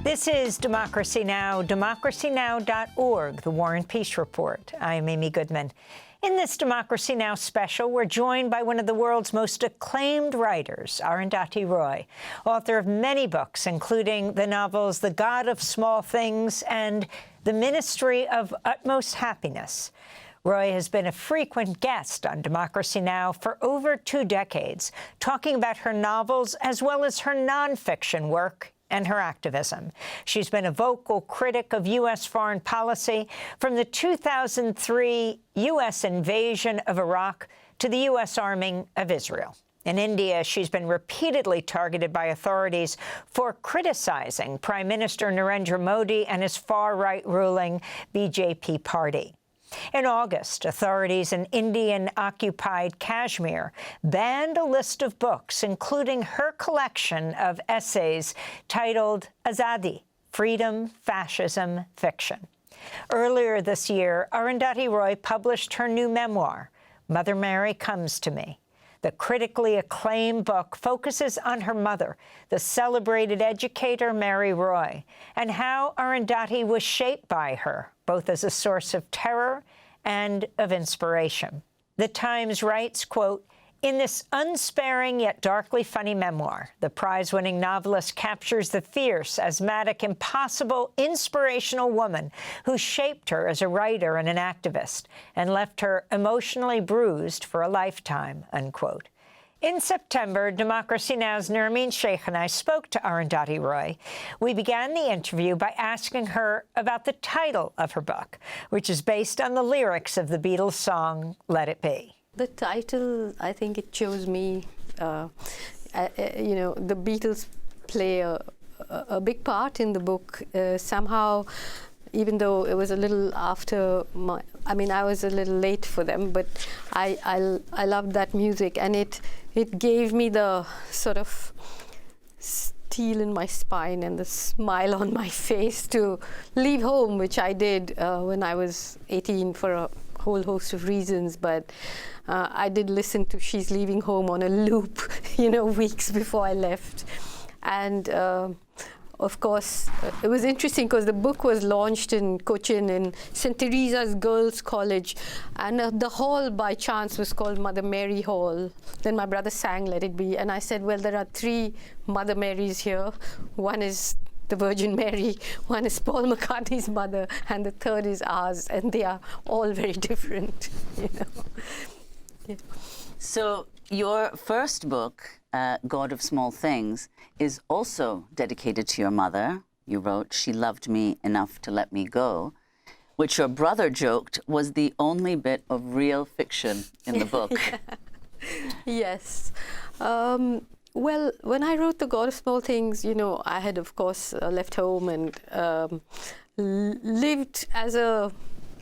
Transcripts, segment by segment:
This is Democracy Now!, democracynow.org, the War and Peace Report. I'm Amy Goodman. In this Democracy Now! Special, we're joined by one of the world's most acclaimed writers, Arundhati Roy, author of many books, including the novels The God of Small Things and The Ministry of Utmost Happiness. Roy has been a frequent guest on Democracy Now! For over 2 decades, talking about her novels as well as her nonfiction work and her activism. She's been a vocal critic of U.S. foreign policy from the 2003 U.S. invasion of Iraq to the U.S. arming of Israel. In India, she's been repeatedly targeted by authorities for criticizing Prime Minister Narendra Modi and his far-right ruling BJP party. In August, authorities in Indian-occupied Kashmir banned a list of books, including her collection of essays titled Azadi, Freedom, Fascism, Fiction. Earlier this year, Arundhati Roy published her new memoir, Mother Mary Comes to Me. The critically acclaimed book focuses on her mother, the celebrated educator Mary Roy, and how Arundhati was shaped by her, both as a source of terror and of inspiration. The Times writes, quote, "In this unsparing yet darkly funny memoir, the prize-winning novelist captures the fierce, asthmatic, impossible, inspirational woman who shaped her as a writer and an activist and left her emotionally bruised for a lifetime," unquote. In September, Democracy Now!'s Nermeen Sheikh and I spoke to Arundhati Roy. We began the interview by asking her about the title of her book, which is based on the lyrics of the Beatles' song, Let It Be. The title, I think it chose me. The Beatles play a big part in the book. Somehow, even though it was a little after I was a little late for them, but I loved that music, and it gave me the sort of steel in my spine and the smile on my face to leave home, which I did when I was 18 for a whole host of reasons, but I did listen to She's Leaving Home on a loop, weeks before I left. And of course, it was interesting because the book was launched in Cochin in St. Teresa's Girls' College, and the hall by chance was called Mother Mary Hall. Then my brother sang Let It Be, and I said, well, there are 3 Mother Marys here. One is the Virgin Mary, one is Paul McCartney's mother, and the third is ours, and they are all very different, Yeah. So your first book, God of Small Things, is also dedicated to your mother. You wrote, "She loved me enough to let me go," which your brother joked was the only bit of real fiction in the book. Yes. Well, when I wrote The God of Small Things, I had, of course, left home and lived as a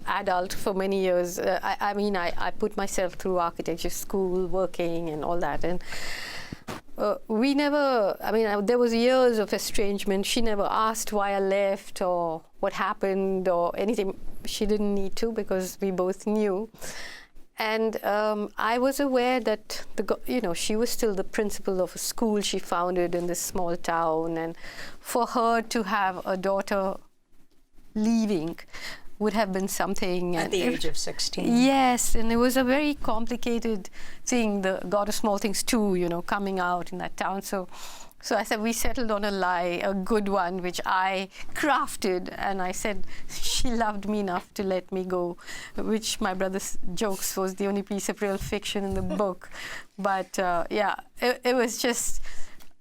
adult for many years. I put myself through architecture school, working and all that. And we never, there was years of estrangement. She never asked why I left or what happened or anything. She didn't need to because we both knew. And I was aware that, she was still the principal of a school she founded in this small town. And for her to have a daughter leaving would have been something. At the age of 16. Yes, and it was a very complicated thing, the God of Small Things too, coming out in that town. So I said, we settled on a lie, a good one, which I crafted. And I said, she loved me enough to let me go, which my brother's jokes was the only piece of real fiction in the book. But it was just,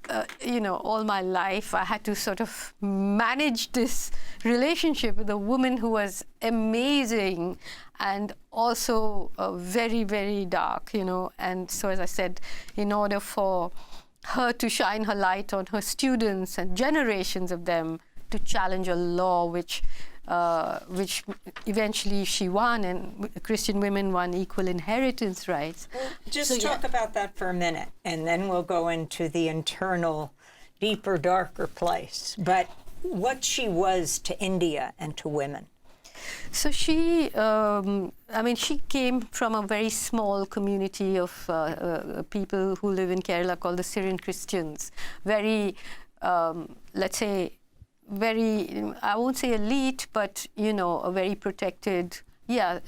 all my life, I had to sort of manage this relationship with a woman who was amazing and also very, very dark, And so, as I said, in order for her to shine her light on her students and generations of them to challenge a law which eventually she won, and Christian women won equal inheritance rights. Just talk about that for a minute, and then we'll go into the internal, deeper, darker place. But what she was to India and to women. So she came from a very small community of people who live in Kerala called the Syrian Christians. Very, let's say, very, I won't say elite, but, you know, a very protected,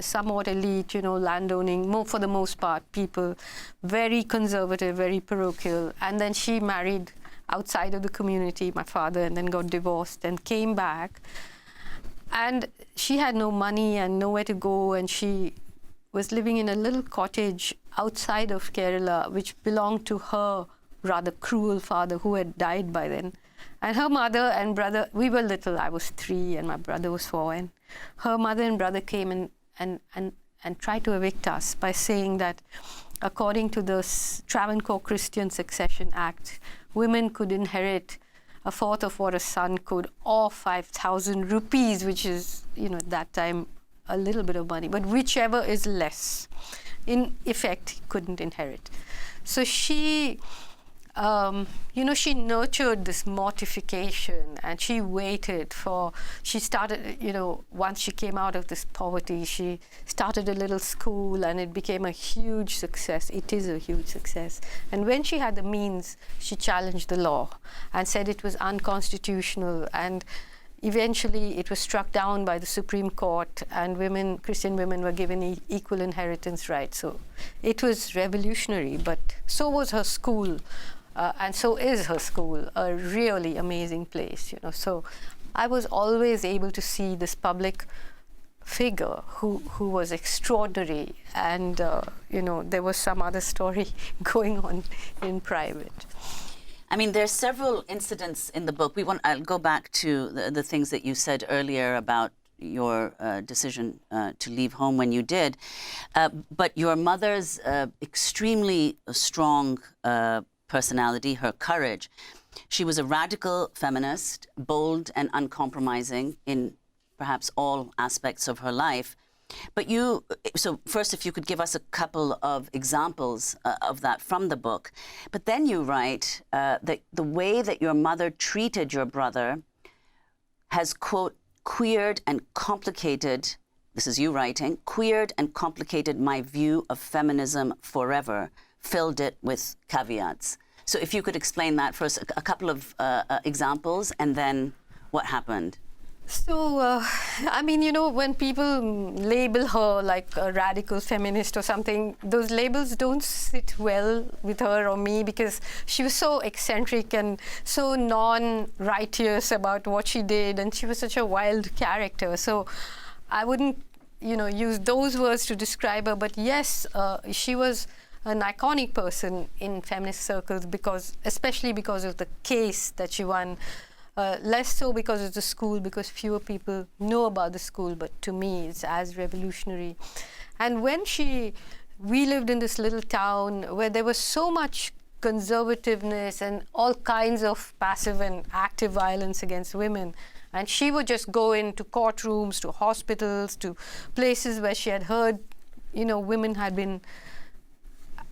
somewhat elite, you know, landowning, for the most part, people, very conservative, very parochial. And then she married outside of the community, my father, and then got divorced and came back. And she had no money and nowhere to go, and she was living in a little cottage outside of Kerala, which belonged to her rather cruel father, who had died by then. And her mother and brother, we were little, I was 3 and my brother was 4, and her mother and brother came and tried to evict us by saying that according to the Travancore Christian Succession Act, women could inherit a fourth of what a son could, or 5,000 rupees, which is, you know, at that time a little bit of money, but whichever is less. In effect, he couldn't inherit. So she, you know, she nurtured this mortification, and she waited for, she started, you know, once she came out of this poverty, she started a little school, and it became a huge success. It is a huge success. And when she had the means, she challenged the law and said it was unconstitutional, and eventually it was struck down by the Supreme Court, and women, Christian women, were given equal inheritance rights. So it was revolutionary, but so was her school. And so is her school, a really amazing place, you know. So I was always able to see this public figure who was extraordinary, and you know, there was some other story going on in private. I mean, there's several incidents in the book. I'll go back to the things that you said earlier about your decision to leave home when you did. But your mother's extremely strong personality, her courage. She was a radical feminist, bold and uncompromising in perhaps all aspects of her life. But so first, if you could give us a couple of examples of that from the book. But then you write that the way that your mother treated your brother has, quote, queered and complicated, this is you writing, queered and complicated my view of feminism forever, filled it with caveats. So if you could explain that for us, a couple of examples, and then what happened. So, I mean, you know, when people label her like a radical feminist or something, those labels don't sit well with her or me, because she was so eccentric and so non-righteous about what she did, and she was such a wild character. So I wouldn't, you know, use those words to describe her, but yes, she was an iconic person in feminist circles, especially because of the case that she won. Less so because of the school, because fewer people know about the school, but to me it's as revolutionary. And when we lived in this little town where there was so much conservativeness and all kinds of passive and active violence against women, and she would just go into courtrooms, to hospitals, to places where she had heard, you know, women had been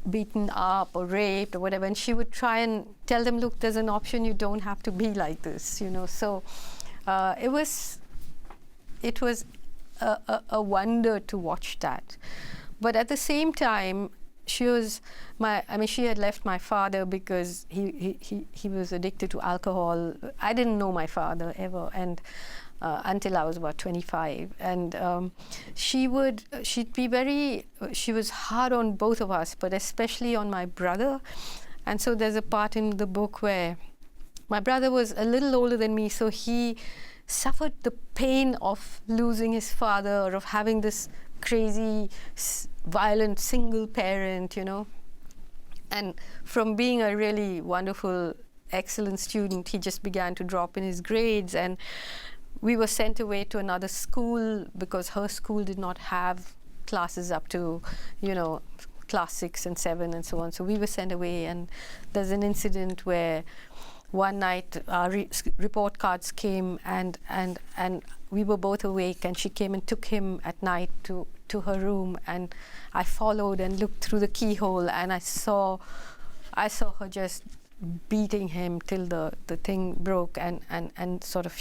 beaten up or raped or whatever, and she would try and tell them, look, there's an option, you don't have to be like this, you know. So it was a wonder to watch that. But at the same time, she had left my father because he was addicted to alcohol. I didn't know my father ever, and until I was about 25, and she was hard on both of us, but especially on my brother. And so there's a part in the book where my brother was a little older than me, so he suffered the pain of losing his father, or of having this crazy, violent single parent, you know. And from being a really wonderful, excellent student, he just began to drop in his grades, and we were sent away to another school because her school did not have classes up to, you know, class 6 and 7 and so on. So we were sent away, and there's an incident where one night our report cards came, and we were both awake, and she came and took him at night to her room, and I followed and looked through the keyhole, and I saw her just beating him till the thing broke, and sort of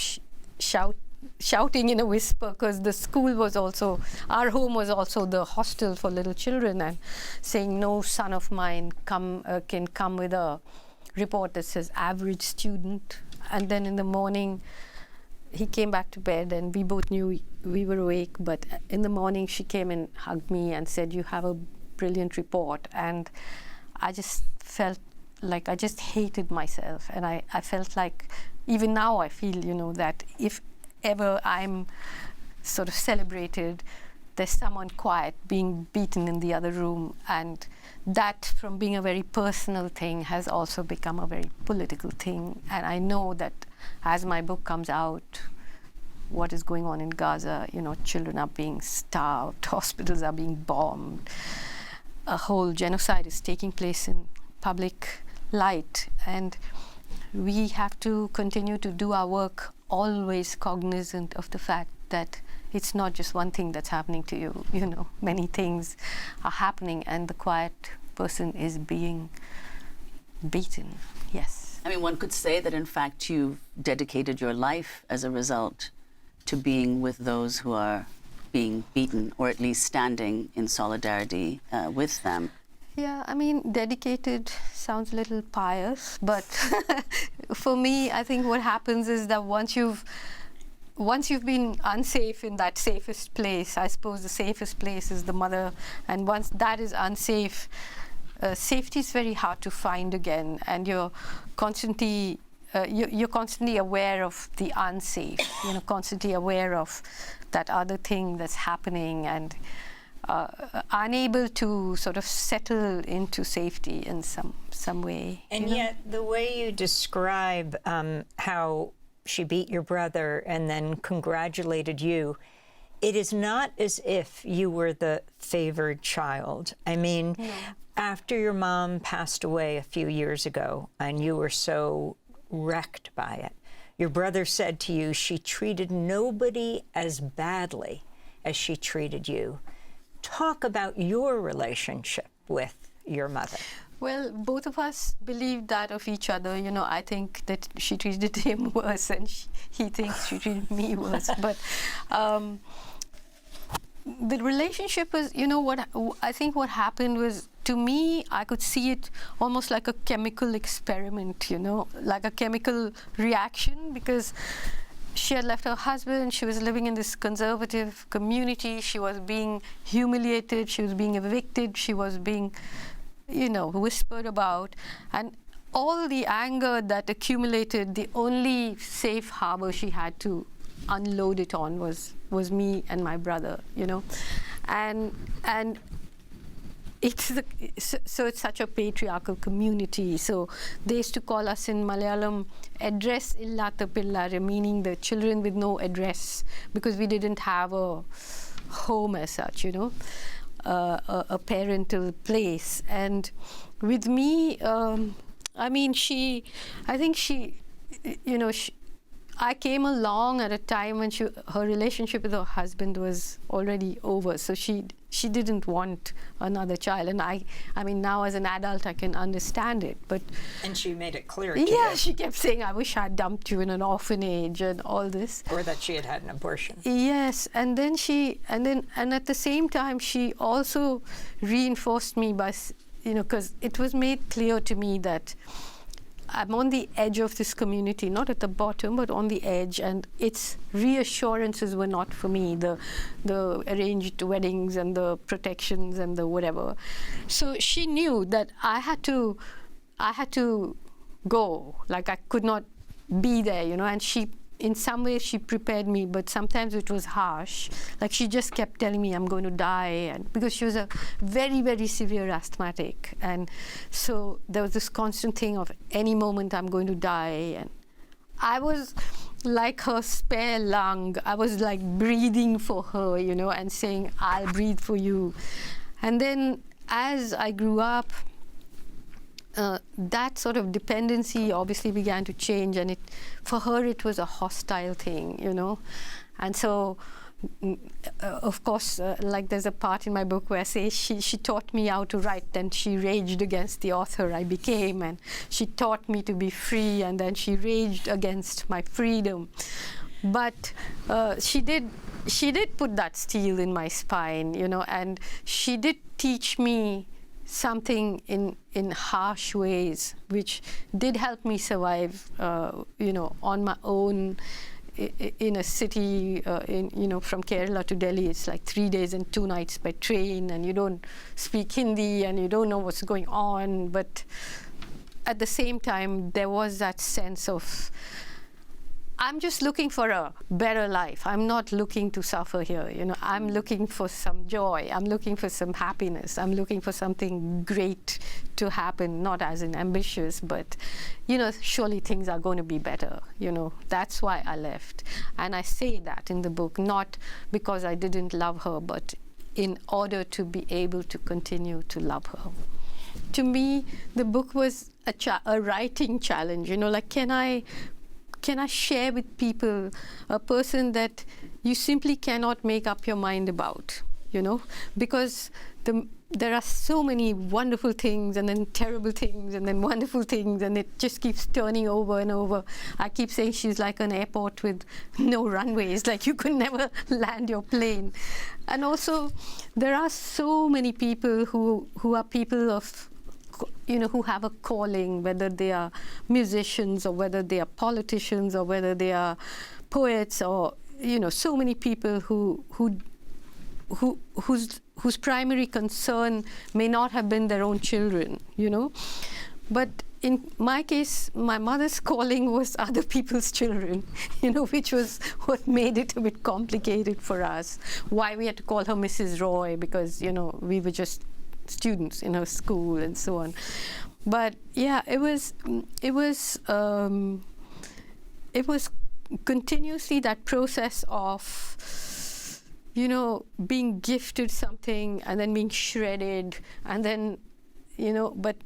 shouting in a whisper, because the school was also, our home was also the hostel for little children, and saying, no son of mine can come with a report that says average student. And then in the morning, he came back to bed, and we both knew we were awake. But in the morning, she came and hugged me and said, "You have a brilliant report." And I just felt like I just hated myself. And I felt like, even now I feel, that if ever I'm sort of celebrated, there's someone quiet being beaten in the other room. And that, from being a very personal thing, has also become a very political thing. And I know that as my book comes out, what is going on in Gaza, children are being starved, hospitals are being bombed, a whole genocide is taking place in public light. And we have to continue to do our work, always cognizant of the fact that it's not just one thing that's happening to you, many things are happening, and the quiet person is being beaten. Yes. I mean, one could say that, in fact, you've dedicated your life as a result to being with those who are being beaten, or at least standing in solidarity with them. Yeah, I mean, dedicated sounds a little pious, but for me, I think what happens is that once you've been unsafe in that safest place, I suppose the safest place is the mother, and once that is unsafe, safety is very hard to find again, and you're constantly aware of the unsafe, constantly aware of that other thing that's happening, and unable to sort of settle into safety in some way. And yet, the way you describe how she beat your brother and then congratulated you, it is not as if you were the favored child. I mean, after your mom passed away a few years ago and you were so wrecked by it, your brother said to you she treated nobody as badly as she treated you. Talk about your relationship with your mother. Well, both of us believe that of each other. I think that she treated him worse, and he thinks she treated me worse. But the relationship was, I think what happened was, to me, I could see it almost like a chemical experiment, like a chemical reaction, because she had left her husband, she was living in this conservative community, she was being humiliated, she was being evicted, she was being whispered about, and all the anger that accumulated, the only safe harbor she had to unload it on was me and my brother, and it's such a patriarchal community. So they used to call us in Malayalam address illata pillare, meaning the children with no address, because we didn't have a home as such, a parental place. And with me, I came along at a time when her relationship with her husband was already over, so she didn't want another child. And I mean, now as an adult, I can understand it. But and she made it clear to you. Yeah, she kept saying, "I wish I'd dumped you in an orphanage," and all this. Or that she had had an abortion. Yes, and at the same time, she also reinforced me by, because it was made clear to me that I'm on the edge of this community, not at the bottom, but on the edge, and its reassurances were not for me, the arranged weddings and the protections and the whatever. So she knew that I had to go, like I could not be there, and she, in some ways, she prepared me, but sometimes it was harsh. Like, she just kept telling me I'm going to die, and because she was a very, very severe asthmatic, and so there was this constant thing of any moment I'm going to die. And I was like her spare lung. I was like breathing for her, and saying, "I'll breathe for you." And then as I grew up, that sort of dependency obviously began to change, and for her it was a hostile thing, and so of course, like there's a part in my book where I say she taught me how to write, then she raged against the author I became, and she taught me to be free, and then she raged against my freedom. But she did put that steel in my spine, and she did teach me something in harsh ways, which did help me survive, on my own, in a city, from Kerala to Delhi, it's like 3 days and 2 nights by train, and you don't speak Hindi and you don't know what's going on. But at the same time, there was that sense of, I'm just looking for a better life. I'm not looking to suffer here. I'm looking for some joy. I'm looking for some happiness. I'm looking for something great to happen, not as in ambitious, but, surely things are going to be better. That's why I left. And I say that in the book, not because I didn't love her, but in order to be able to continue to love her. To me, the book was a writing challenge. Can I share with people a person that you simply cannot make up your mind about, Because there are so many wonderful things and then terrible things and then wonderful things, and it just keeps turning over and over. I keep saying she's like an airport with no runways, like you could never land your plane. And also, there are so many people who are people of, who have a calling, whether they are musicians or whether they are politicians or whether they are poets, or so many people whose primary concern may not have been their own children, But in my case, my mother's calling was other people's children, which was what made it a bit complicated for us. Why we had to call her Mrs. Roy, because we were just students in her school and so on. But yeah, it was continuously that process of being gifted something and then being shredded, and then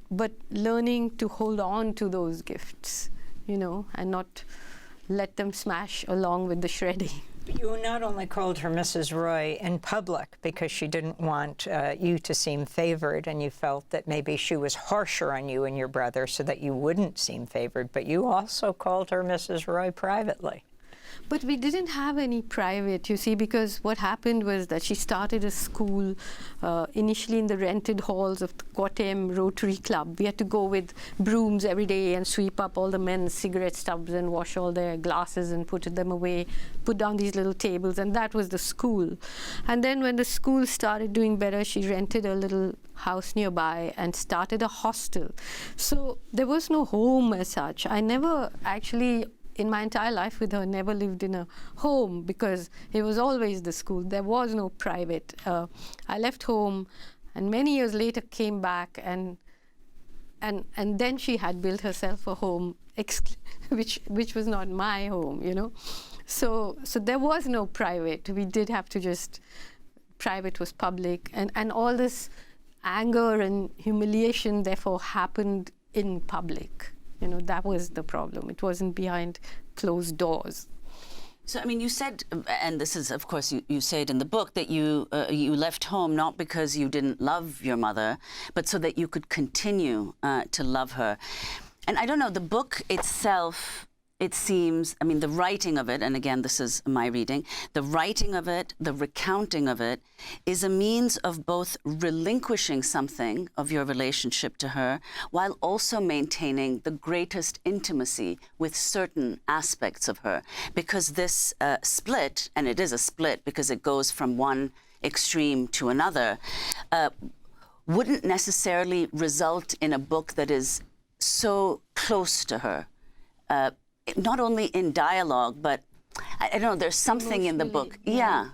but learning to hold on to those gifts, and not let them smash along with the shredding. You not only called her Mrs. Roy in public because she didn't want you to seem favored, and you felt that maybe she was harsher on you and your brother so that you wouldn't seem favored, but you also called her Mrs. Roy privately. But we didn't have any private, you see, because what happened was that she started a school initially in the rented halls of the Kottayam Rotary Club. We had to go with brooms every day and sweep up all the men's cigarette stubs and wash all their glasses and put them away, put down these little tables, and that was the school. And then when the school started doing better, she rented a little house nearby and started a hostel. So there was no home as such. I never actually, in my entire life with her, never lived in a home, because it was always the school. There was no private. I left home, and many years later came back, and then she had built herself a home, which was not my home, So there was no private. We did have to just, private was public, and all this anger and humiliation therefore happened in public. That was the problem. It wasn't behind closed doors. So, you said, and this is, of course, you say it in the book, that you left home not because you didn't love your mother, but so that you could continue to love her. And I don't know, the book itself, it seems, the writing of it, and again, this is my reading, the writing of it, the recounting of it, is a means of both relinquishing something of your relationship to her, while also maintaining the greatest intimacy with certain aspects of her. Because this split, and it is a split because it goes from one extreme to another, wouldn't necessarily result in a book that is so close to her. Not only in dialogue, but I don't know, there's something in the book. Yeah.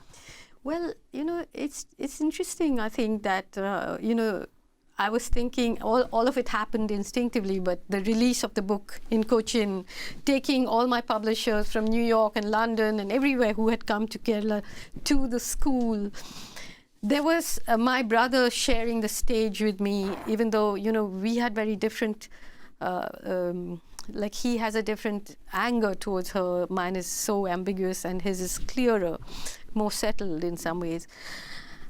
Well, it's interesting, I think, that, I was thinking all of it happened instinctively, but the release of the book in Cochin, taking all my publishers from New York and London and everywhere who had come to Kerala to the school, there was my brother sharing the stage with me, even though, we had very different like he has a different anger towards her. Mine is so ambiguous and his is clearer, more settled in some ways.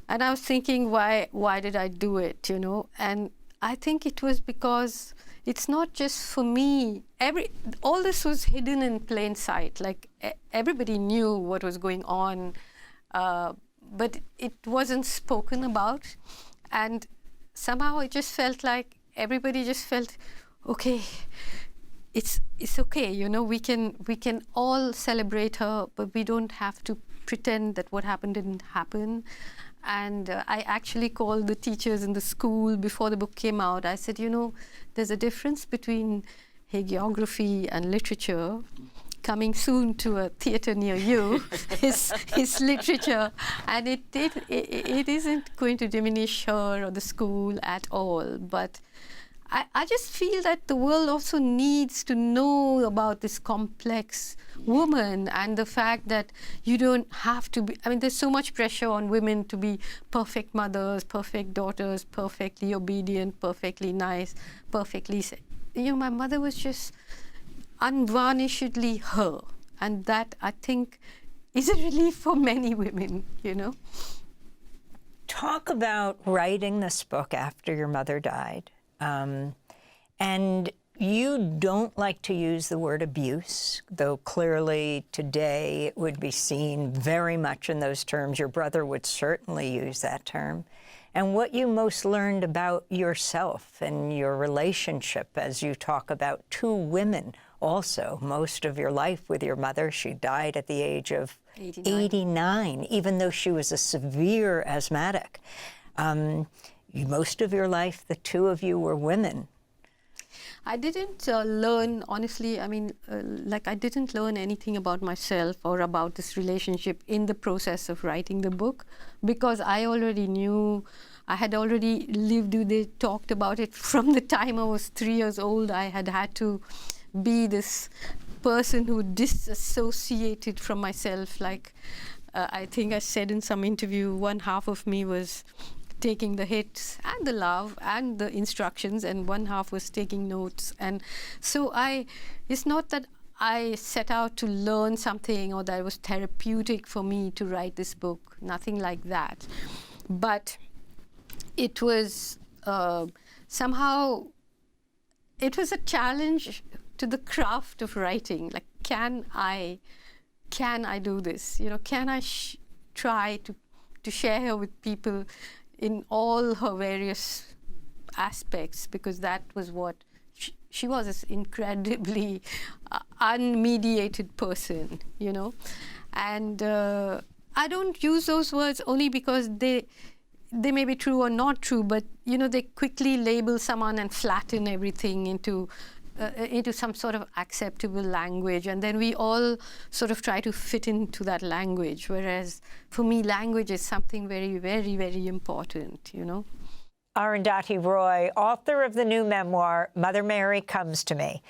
And I was thinking, why did I do it, And I think it was because it's not just for me. All this was hidden in plain sight. Like everybody knew what was going on, but it wasn't spoken about. And somehow it just felt like everybody just felt, okay, it's okay, you know, we can all celebrate her, but we don't have to pretend that what happened didn't happen. And I actually called the teachers in the school before the book came out. I said, you know, there's a difference between hagiography and literature. Coming soon to a theatre near you is literature, and it isn't going to diminish her or the school at all. But I just feel that the world also needs to know about this complex woman, and the fact that you don't have to be, I mean, there's so much pressure on women to be perfect mothers, perfect daughters, perfectly obedient, perfectly nice, perfectly, you know, my mother was just unvarnishedly her, and that, I think, is a relief for many women, you know. Talk about writing this book after your mother died. And you don't like to use the word abuse, though clearly today it would be seen very much in those terms. Your brother would certainly use that term. And what you most learned about yourself and your relationship as you talk about two women also, most of your life with your mother. She died at the age of 89, even though she was a severe asthmatic. Most of your life, the two of you were women. I didn't learn, honestly, I mean, like I didn't learn anything about myself or about this relationship in the process of writing the book, because I already knew, I had already lived with it, talked about it from the time I was 3 years old. I had to be this person who disassociated from myself. Like I think I said in some interview, one half of me was taking the hits and the love and the instructions, and one half was taking notes. And so it's not that I set out to learn something or that it was therapeutic for me to write this book, nothing like that. But it was somehow, it was a challenge to the craft of writing. Like, can I do this? You know, can I try to share her with people in all her various aspects, because that was what she was, this incredibly unmediated person, you know. And I don't use those words only because they may be true or not true, but you know, they quickly label someone and flatten everything into some sort of acceptable language, and then we all sort of try to fit into that language, whereas for me, language is something very, very, very important, you know. Arundhati Roy, author of the new memoir, Mother Mary Comes to Me.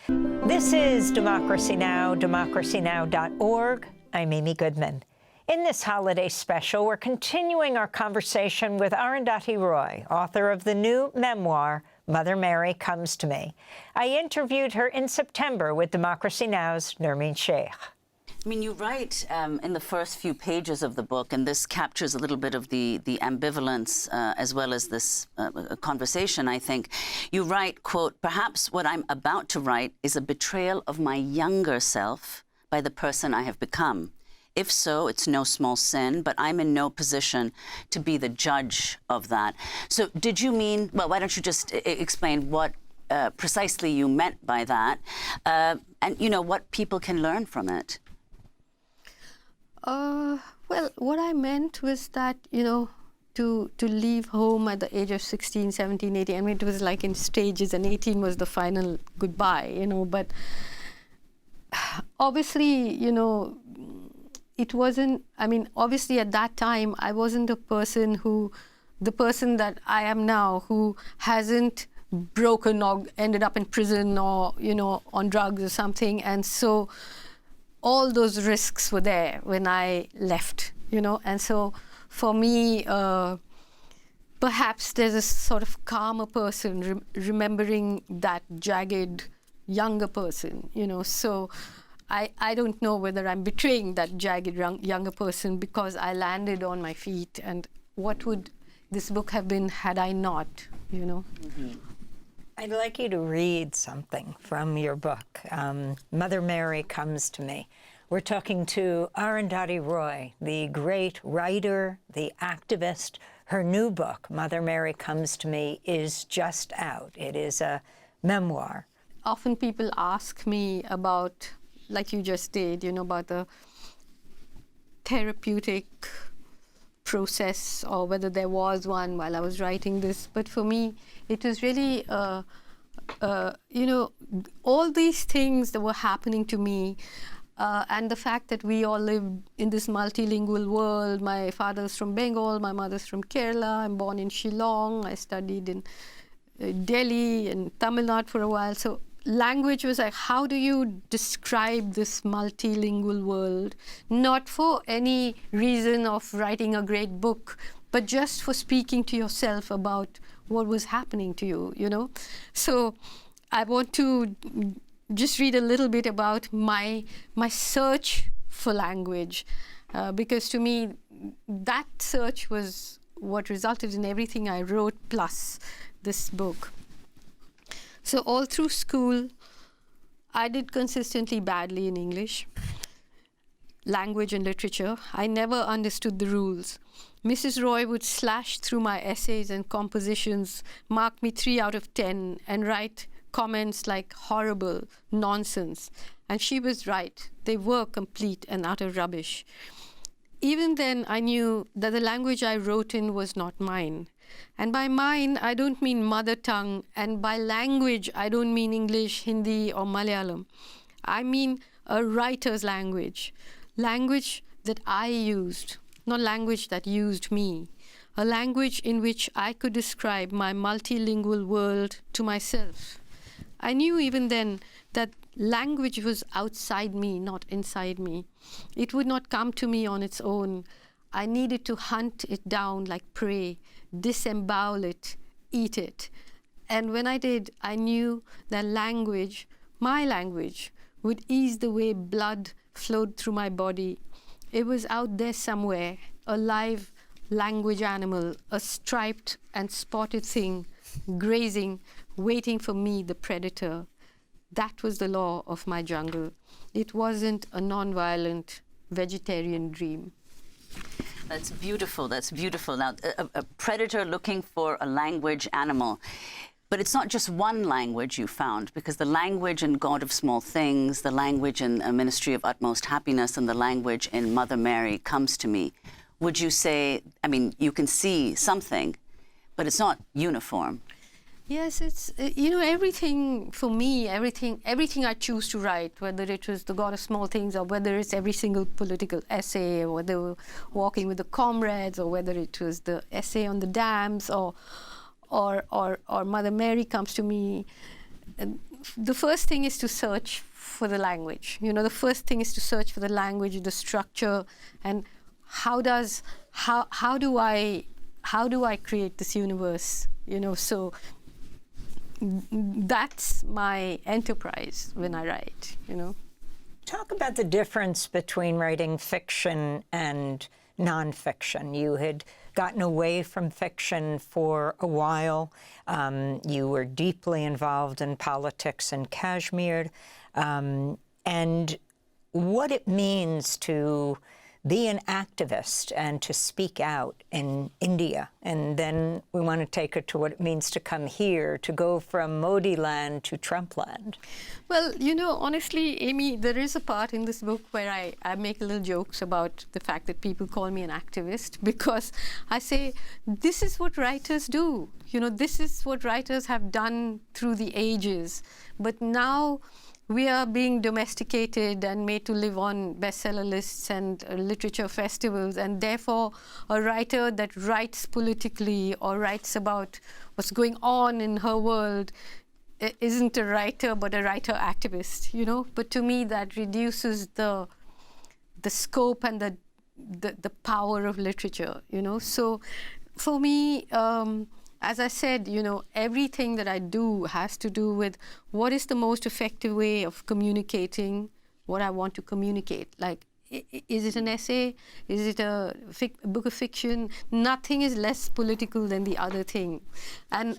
This is Democracy Now!, democracynow.org. I'm Amy Goodman. In this holiday special, we're continuing our conversation with Arundhati Roy, author of the new memoir, Mother Mary Comes to Me. I interviewed her in September with Democracy Now!'s Nermeen Sheikh. I mean, you write in the first few pages of the book, and this captures a little bit of the ambivalence as well as this conversation, I think. You write, quote, "Perhaps what I'm about to write is a betrayal of my younger self by the person I have become. If so, it's no small sin, but I'm in no position to be the judge of that." So did you mean, well, why don't you just explain what precisely you meant by that, and, you know, what people can learn from it? Well, what I meant was that, you know, to leave home at the age of 16, 17, 18, I mean, it was like in stages, and 18 was the final goodbye, you know, but obviously, you know, it wasn't, I mean, obviously at that time, I wasn't the person that I am now, who hasn't broken or ended up in prison or, you know, on drugs or something. And so all those risks were there when I left, you know. And so for me, perhaps there's a sort of calmer person remembering that jagged younger person, you know. So I don't know whether I'm betraying that jagged younger person, because I landed on my feet, and what would this book have been had I not, you know? Mm-hmm. I'd like you to read something from your book, Mother Mary Comes to Me. We're talking to Arundhati Roy, the great writer, the activist. Her new book, Mother Mary Comes to Me, is just out. It is a memoir. often people ask me about, like you just did, about the therapeutic process, or whether there was one while I was writing this. But for me, it was really, all these things that were happening to me, and the fact that we all live in this multilingual world. My father's from Bengal, my mother's from Kerala. I'm born in Shillong. I studied in Delhi and Tamil Nadu for a while. So language was like, how do you describe this multilingual world? Not for any reason of writing a great book, but just for speaking to yourself about what was happening to you, So I want to just read a little bit about my search for language, because to me, that search was what resulted in everything I wrote, plus this book. So all through school, I did consistently badly in English, language and literature. I never understood the rules. Mrs. Roy would slash through my essays and compositions, mark me 3 out of 10, and write comments like horrible, nonsense. And she was right. They were complete and utter rubbish. Even then, I knew that the language I wrote in was not mine. And by mine, I don't mean mother tongue. And by language, I don't mean English, Hindi, or Malayalam. I mean a writer's language. Language that I used, not language that used me. A language in which I could describe my multilingual world to myself. I knew even then that language was outside me, not inside me. It would not come to me on its own. I needed to hunt it down like prey, disembowel it, eat it. And when I did, I knew that language, my language, would ease the way blood flowed through my body. It was out there somewhere, a live language animal, a striped and spotted thing, grazing, waiting for me, the predator. That was the law of my jungle. It wasn't a non-violent vegetarian dream. That's beautiful. That's beautiful. Now, a predator looking for a language animal. But it's not just one language you found, because the language in God of Small Things, the language in A Ministry of Utmost Happiness, and the language in Mother Mary comes to me. Would you say, I mean, you can see something, but it's not uniform? Yes, it's, everything for me, everything I choose to write, whether it was The God of Small Things, or whether it's every single political essay, or whether Walking with the Comrades, or whether it was the essay on the dams, or Mother Mary comes to me. The first thing is to search for the language. The first thing is to search for the language, the structure, and how do I create this universe? So that's my enterprise when I write. Talk about the difference between writing fiction and nonfiction. You had gotten away from fiction for a while. You were deeply involved in politics in Kashmir, and what it means to be an activist and to speak out in India. And then we want to take it to what it means to come here, to go from Modi land to Trump land. Well, honestly, Amy, there is a part in this book where I make little jokes about the fact that people call me an activist, because I say, this is what writers do. This is what writers have done through the ages. But now we are being domesticated and made to live on bestseller lists and literature festivals, and therefore a writer that writes politically or writes about what's going on in her world isn't a writer, but a writer activist, But to me, that reduces the scope and the power of literature, So for me, as I said, everything that I do has to do with what is the most effective way of communicating what I want to communicate. Like, is it an essay? Is it a book of fiction? Nothing is less political than the other thing. And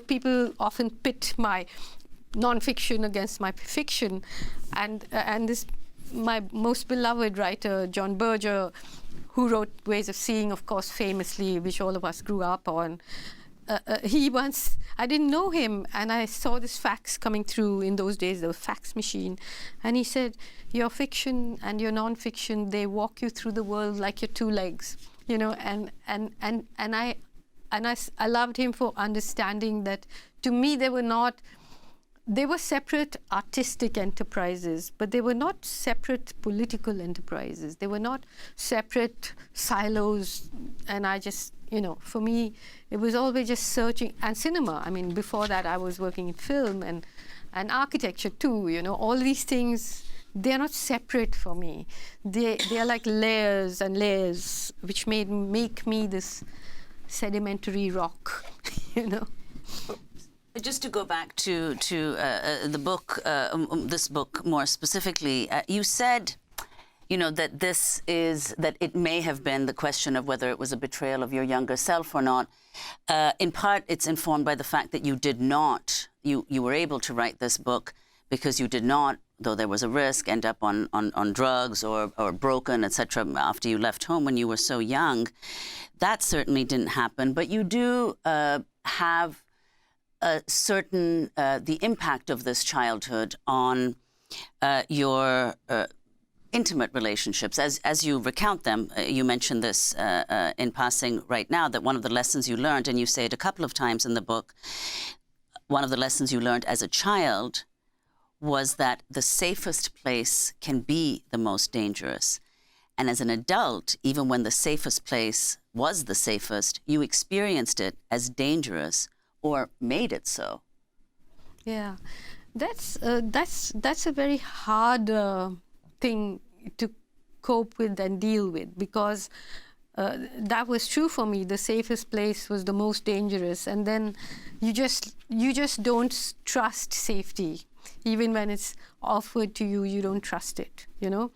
people often pit my nonfiction against my fiction. And my most beloved writer, John Berger, who wrote Ways of Seeing, of course, famously, which all of us grew up on, I didn't know him, and I saw this fax coming through. In those days, the fax machine, and he said, your fiction and your non-fiction, they walk you through the world like your two legs, you know. And I loved him for understanding that. To me, they were separate artistic enterprises, but they were not separate political enterprises. They were not separate silos. And I just, you know, for me, it was always just searching. And cinema, I mean, before that, I was working in film and architecture too, you know. All these things, they're not separate for me. They are like layers and layers, which make me this sedimentary rock, you know. Just to go back to the book, this book more specifically, you said, you know, that that it may have been the question of whether it was a betrayal of your younger self or not. In part, it's informed by the fact that you were able to write this book because you did not, though there was a risk, end up on drugs or broken, etc. after you left home when you were so young. That certainly didn't happen, but you do have the impact of this childhood on your intimate relationships. As you recount them, you mentioned this in passing right now, that one of the lessons you learned, and you say it a couple of times in the book, one of the lessons you learned as a child was that the safest place can be the most dangerous. And as an adult, even when the safest place was the safest, you experienced it as dangerous or made it so. Yeah, that's a very hard thing to cope with and deal with, because that was true for me. The safest place was the most dangerous, and then you just don't trust safety. Even when it's offered to you, you don't trust it, you know.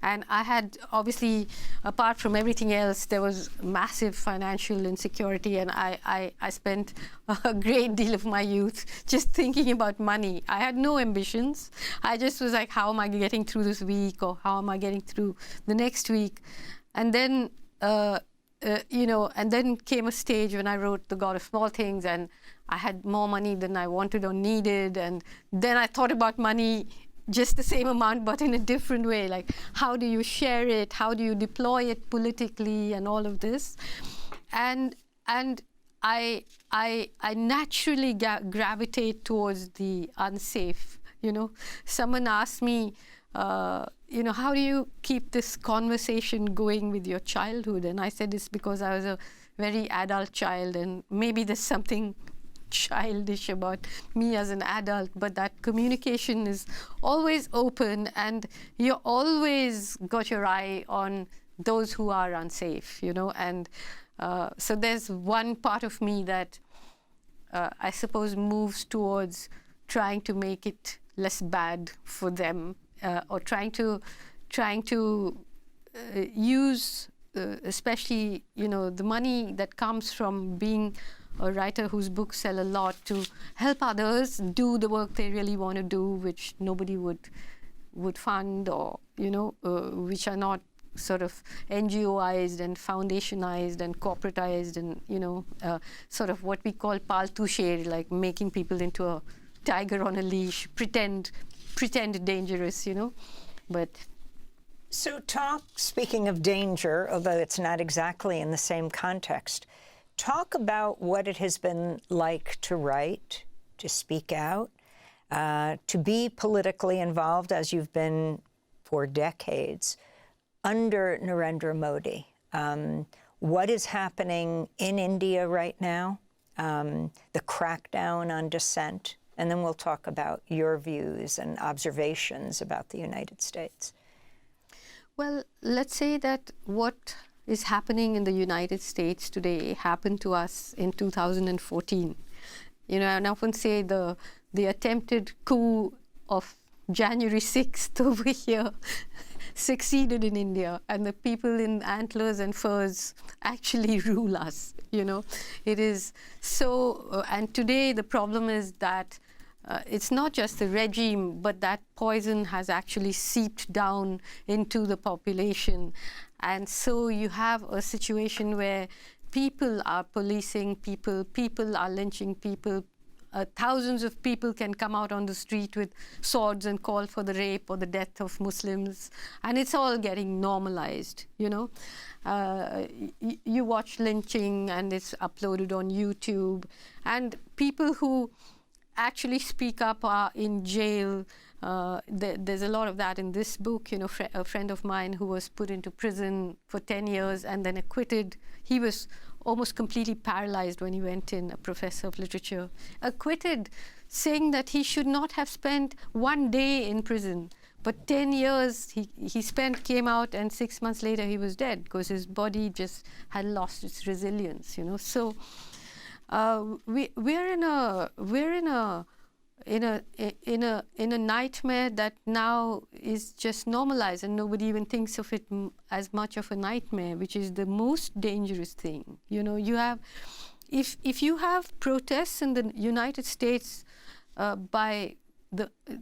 And I had, obviously, apart from everything else, there was massive financial insecurity, and I spent a great deal of my youth just thinking about money. I had no ambitions. I just was like, how am I getting through this week, or how am I getting through the next week? And then, you know, and then came a stage when I wrote The God of Small Things, and I had more money than I wanted or needed. And then I thought about money just the same amount, but in a different way. Like, how do you share it? How do you deploy it politically, and all of this? And I naturally gravitate towards the unsafe. You know, someone asked me, you know, how do you keep this conversation going with your childhood? And I said, it's because I was a very adult child, and maybe there's something childish about me as an adult, but that communication is always open, and you always got your eye on those who are unsafe, you know. And so there's one part of me that I suppose moves towards trying to make it less bad for them, or trying to use especially, you know, the money that comes from being a writer whose books sell a lot, to help others do the work they really want to do, which nobody would fund, or, you know, which are not sort of NGOized and foundationized and corporatized, and, you know, sort of what we call paltu sher, like making people into a tiger on a leash, pretend dangerous, you know. But so speaking of danger, although it's not exactly in the same context, talk about what it has been like to write, to speak out, to be politically involved, as you've been for decades, under Narendra Modi. What is happening in India right now, the crackdown on dissent, and then we'll talk about your views and observations about the United States. Well, let's say that what is happening in the United States today happened to us in 2014. You know, I often say the attempted coup of January 6th over here succeeded in India, and the people in antlers and furs actually rule us, you know. It is so, and today the problem is that it's not just the regime, but that poison has actually seeped down into the population. And so you have a situation where people are policing people, people are lynching people. Thousands of people can come out on the street with swords and call for the rape or the death of Muslims, and it's all getting normalized, you know. You watch lynching and it's uploaded on YouTube, and people who actually speak up are in jail. There's a lot of that in this book. You know, a friend of mine who was put into prison for 10 years and then acquitted. He was almost completely paralyzed when he went in, a professor of literature, acquitted, saying that he should not have spent 1 day in prison. But 10 years he spent, came out, and 6 months later he was dead because his body just had lost its resilience, you know. So we're in a nightmare that now is just normalized, and nobody even thinks of it as much of a nightmare, which is the most dangerous thing. You know, you have, if you have protests in the United States by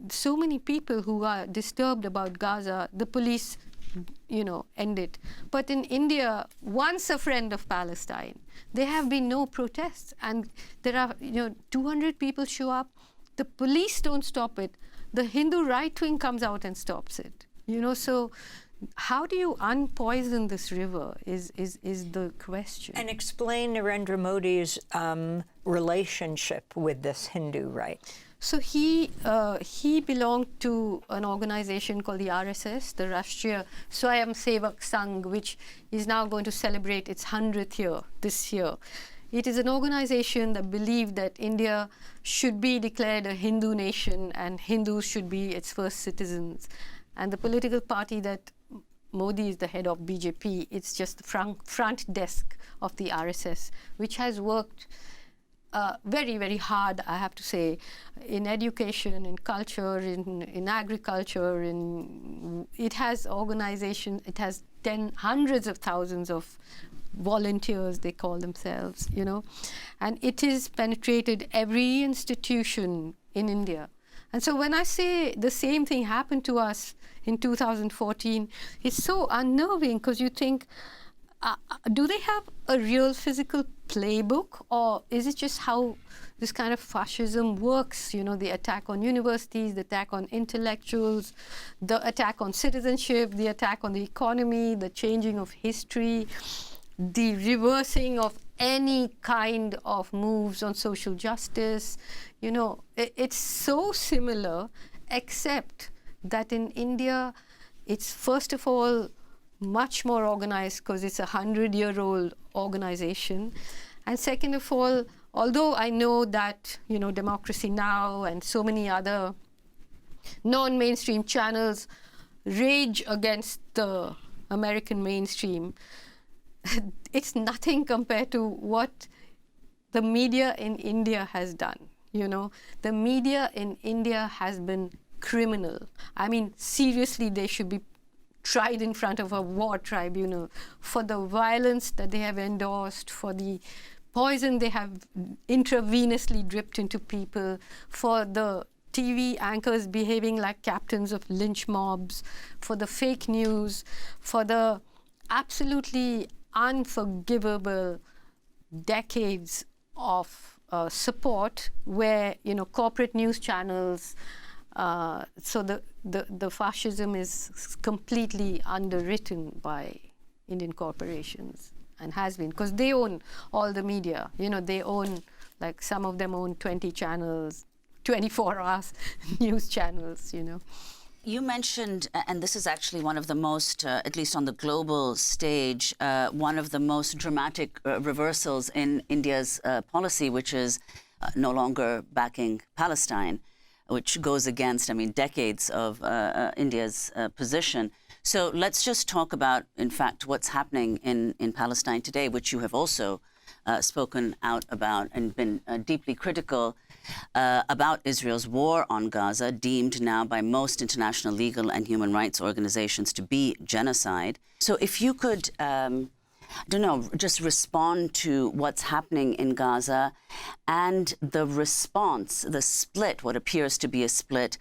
so many people who are disturbed about Gaza, the police, you know, end it. But in India, once a friend of Palestine, there have been no protests, and there are, you know, 200 people show up. The police don't stop it. The Hindu right wing comes out and stops it. You know, so how do you unpoison this river is the question. And explain Narendra Modi's relationship with this Hindu right. So he belonged to an organization called the RSS, the Rashtriya Swayamsevak Sangh, which is now going to celebrate its 100th year this year. It is an organization that believed that India should be declared a Hindu nation and Hindus should be its first citizens. And the political party that Modi is the head of, BJP, it's just the front desk of the RSS, which has worked very, very hard, I have to say, in education, in culture, in agriculture. It has organization, it has hundreds of thousands of volunteers, they call themselves, you know, and it has penetrated every institution in India. And so when I say the same thing happened to us in 2014, it's so unnerving, because you think, do they have a real physical playbook, or is it just how this kind of fascism works? You know, the attack on universities, the attack on intellectuals, the attack on citizenship, the attack on the economy, the changing of history, the reversing of any kind of moves on social justice. You know, it's so similar, except that in India, it's first of all much more organized because it's a 100-year-old organization. And second of all, although I know that, you know, Democracy Now! And so many other non-mainstream channels rage against the American mainstream, it's nothing compared to what the media in India has done. You know, the media in India has been criminal. I mean, seriously, they should be tried in front of a war tribunal for the violence that they have endorsed, for the poison they have intravenously dripped into people, for the TV anchors behaving like captains of lynch mobs, for the fake news, for the absolutely unforgivable decades of support where, you know, corporate news channels, so the fascism is completely underwritten by Indian corporations, and has been, because they own all the media. You know, they own, like, some of them own 20 channels, 24-hour news channels, you know. You mentioned, and this is actually one of the most, at least on the global stage, one of the most dramatic reversals in India's policy, which is no longer backing Palestine, which goes against, I mean, decades of India's position. So let's just talk about, in fact, what's happening in Palestine today, which you have also spoken out about and been deeply critical about Israel's war on Gaza, deemed now by most international legal and human rights organizations to be genocide. So if you could I don't know, just respond to what's happening in Gaza and the response, the split, what appears to be a split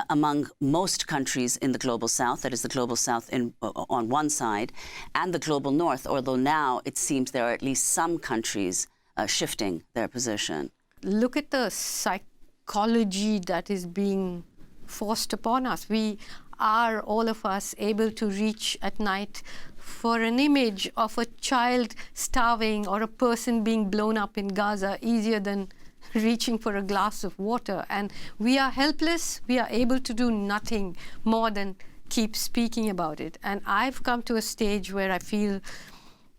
among most countries in the Global South, that is the Global South on one side, and the Global North, although now it seems there are at least some countries shifting their position. Look at the psychology that is being forced upon us. We are, all of us, able to reach at night for an image of a child starving or a person being blown up in Gaza easier than reaching for a glass of water. And we are helpless. We are able to do nothing more than keep speaking about it. And I've come to a stage where I feel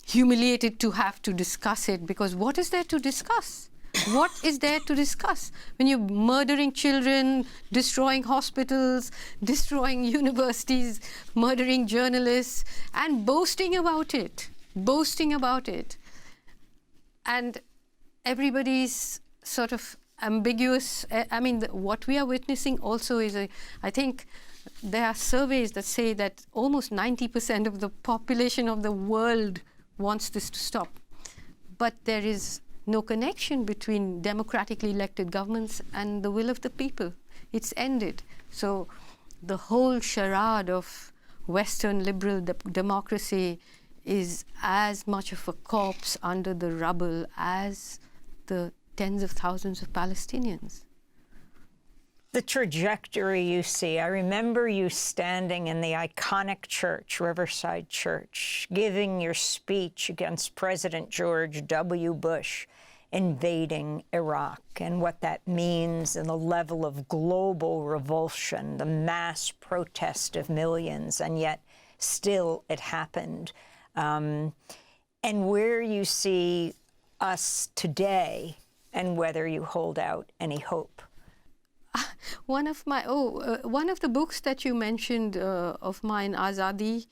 humiliated to have to discuss it, because what is there to discuss? What is there to discuss when you're murdering children, destroying hospitals, destroying universities, murdering journalists, and boasting about it, and everybody's sort of ambiguous. I mean, what we are witnessing also is I think there are surveys that say that almost 90% of the population of the world wants this to stop, but there is no connection between democratically elected governments and the will of the people. It's ended. So the whole charade of Western liberal democracy is as much of a corpse under the rubble as the tens of thousands of Palestinians. The trajectory you see, I remember you standing in the iconic church, Riverside Church, giving your speech against President George W. Bush invading Iraq and what that means and the level of global revulsion, the mass protest of millions, and yet still it happened. And where you see us today and whether you hold out any hope. One of the books that you mentioned of mine, Azadi,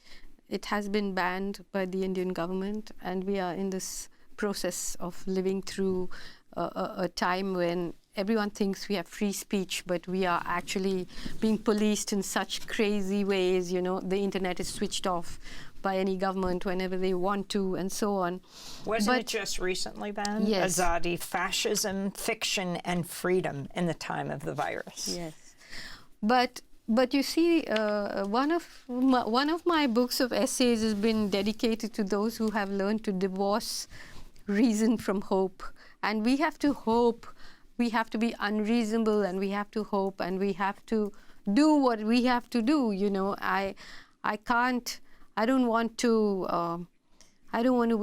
it has been banned by the Indian government, and we are in this process of living through a time when everyone thinks we have free speech, but we are actually being policed in such crazy ways. You know, the internet is switched off by any government whenever they want to, and so on. Wasn't it just recently banned? Yes. Azadi, fascism, fiction, and freedom in the time of the virus. Yes. But you see, one of my books of essays has been dedicated to those who have learned to divorce reason from hope. And we have to hope, we have to be unreasonable, and we have to hope, and we have to do what we have to do. You know, I don't want to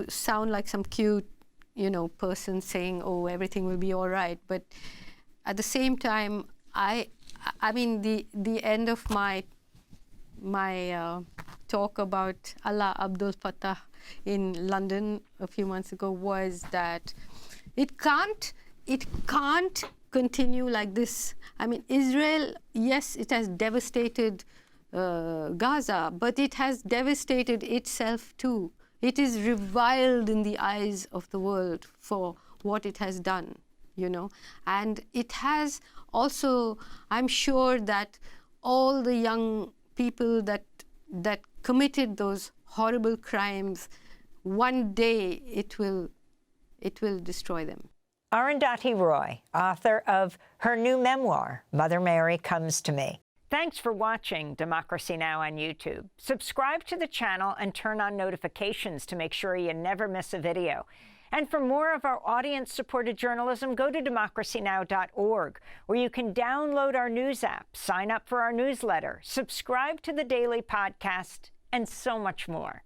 sound like some cute, person saying, oh, everything will be all right. But at the same time, I mean, the end of my talk about Allah Abdul Fattah in London a few months ago was that it can't continue like this. I mean, Israel, yes, it has devastated Gaza, but it has devastated itself too. It is reviled in the eyes of the world for what it has done, and it has also, I'm sure that all the young people that committed those horrible crimes, one day it will destroy them. Arundhati Roy, author of her new memoir, Mother Mary Comes to Me. Thanks for watching Democracy Now! On YouTube. Subscribe to the channel and turn on notifications to make sure you never miss a video. And for more of our audience-supported journalism, go to democracynow.org, where you can download our news app, sign up for our newsletter, subscribe to the daily podcast, and so much more.